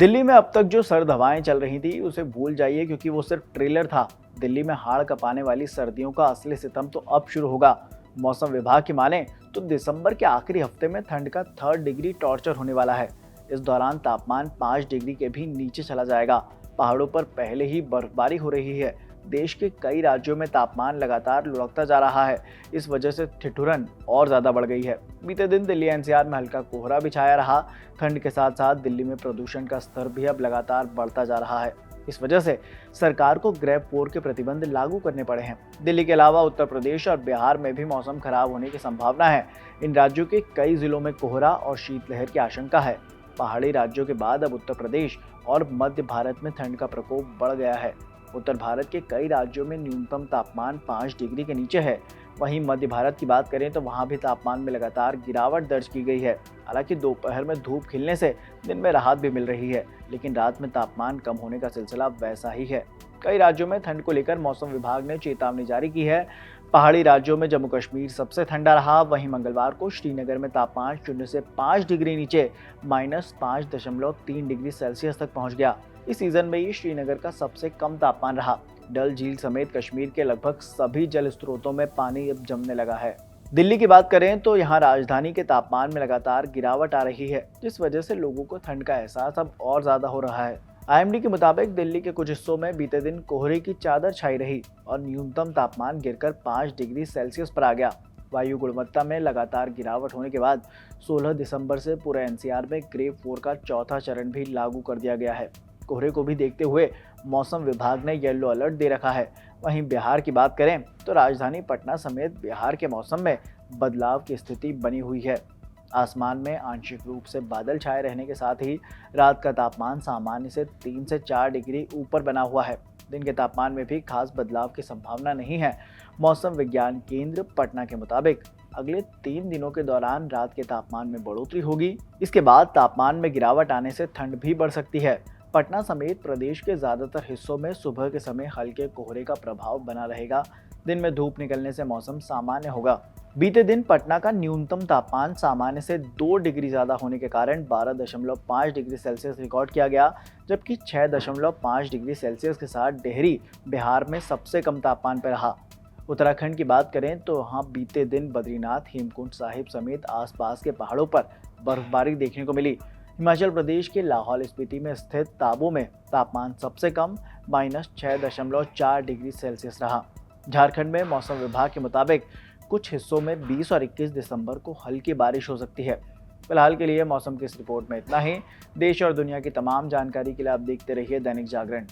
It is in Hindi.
दिल्ली में अब तक जो सर्द हवाएं चल रही थी उसे भूल जाइए, क्योंकि वो सिर्फ ट्रेलर था। दिल्ली में हाड़ कपाने वाली सर्दियों का असली सितम तो अब शुरू होगा। मौसम विभाग की माने तो दिसंबर के आखिरी हफ्ते में ठंड का 3rd डिग्री टॉर्चर होने वाला है। इस दौरान तापमान 5 डिग्री के भी नीचे चला जाएगा। पहाड़ों पर पहले ही बर्फबारी हो रही है। देश के कई राज्यों में तापमान लगातार लुढ़कता जा रहा है। इस वजह से ठिठुरन और ज्यादा बढ़ गई है। बीते दिन दिल्ली एनसीआर में हल्का कोहरा भी छाया रहा। ठंड के साथ साथ दिल्ली में प्रदूषण का स्तर भी अब लगातार बढ़ता जा रहा है। इस वजह से सरकार को ग्रेड 4 के प्रतिबंध लागू करने पड़े हैं। दिल्ली के अलावा उत्तर प्रदेश और बिहार में भी मौसम खराब होने की संभावना है। इन राज्यों के कई जिलों में कोहरा और शीतलहर की आशंका है। पहाड़ी राज्यों के बाद अब उत्तर प्रदेश और मध्य भारत में ठंड का प्रकोप बढ़ गया है। उत्तर भारत के कई राज्यों में न्यूनतम तापमान 5 डिग्री के नीचे है। वहीं मध्य भारत की बात करें तो वहां भी तापमान में लगातार गिरावट दर्ज की गई है। हालांकि दोपहर में धूप खिलने से दिन में राहत भी मिल रही है, लेकिन रात में तापमान कम होने का सिलसिला वैसा ही है। कई राज्यों में ठंड को लेकर मौसम विभाग ने चेतावनी जारी की है। पहाड़ी राज्यों में जम्मू कश्मीर सबसे ठंडा रहा। वहीं मंगलवार को श्रीनगर में तापमान 0 से 5 डिग्री नीचे -5.3 डिग्री सेल्सियस तक पहुंच गया। इस सीजन में ये श्रीनगर का सबसे कम तापमान रहा। डल झील समेत कश्मीर के लगभग सभी जल स्रोतों में पानी अब जमने लगा है। दिल्ली की बात करें तो यहाँ राजधानी के तापमान में लगातार गिरावट आ रही है, जिस वजह से लोगों को ठंड का एहसास अब और ज्यादा हो रहा है। आईएमडी के मुताबिक दिल्ली के कुछ हिस्सों में बीते दिन कोहरे की चादर छाई रही और न्यूनतम तापमान गिरकर 5 डिग्री सेल्सियस पर आ गया। वायु गुणवत्ता में लगातार गिरावट होने के बाद 16 दिसंबर से पूरे एनसीआर में ग्रेड 4 का चौथा चरण भी लागू कर दिया गया है। कोहरे को भी देखते हुए मौसम विभाग ने येलो अलर्ट दे रखा है। वहीं बिहार की बात करें तो राजधानी पटना समेत बिहार के मौसम में बदलाव की स्थिति बनी हुई है। आसमान में आंशिक रूप से बादल छाए रहने के साथ ही रात का तापमान सामान्य से 3 से 4 डिग्री ऊपर बना हुआ है। दिन के तापमान में भी खास बदलाव की संभावना नहीं है। मौसम विज्ञान केंद्र पटना के मुताबिक अगले 3 दिनों के दौरान रात के तापमान में बढ़ोतरी होगी। इसके बाद तापमान में गिरावट आने से ठंड भी बढ़ सकती है। पटना समेत प्रदेश के ज्यादातर हिस्सों में सुबह के समय हल्के कोहरे का प्रभाव बना रहेगा। दिन में धूप निकलने से मौसम सामान्य होगा। बीते दिन पटना का न्यूनतम तापमान सामान्य से 2 डिग्री ज्यादा होने के कारण 12.5 डिग्री सेल्सियस रिकॉर्ड किया गया, जबकि 6.5 डिग्री सेल्सियस के साथ डेहरी बिहार में सबसे कम तापमान पर रहा। उत्तराखंड की बात करें तो वहाँ बीते दिन बद्रीनाथ, हेमकुंड साहिब समेत आसपास के पहाड़ों पर बर्फबारी देखने को मिली। हिमाचल प्रदेश के लाहौल स्पीति में स्थित ताबो में तापमान सबसे कम -6.4 डिग्री सेल्सियस रहा। झारखंड में मौसम विभाग के मुताबिक कुछ हिस्सों में 20 और 21 दिसंबर को हल्की बारिश हो सकती है। फिलहाल के लिए मौसम की इस रिपोर्ट में इतना ही। देश और दुनिया की तमाम जानकारी के लिए आप देखते रहिए दैनिक जागरण।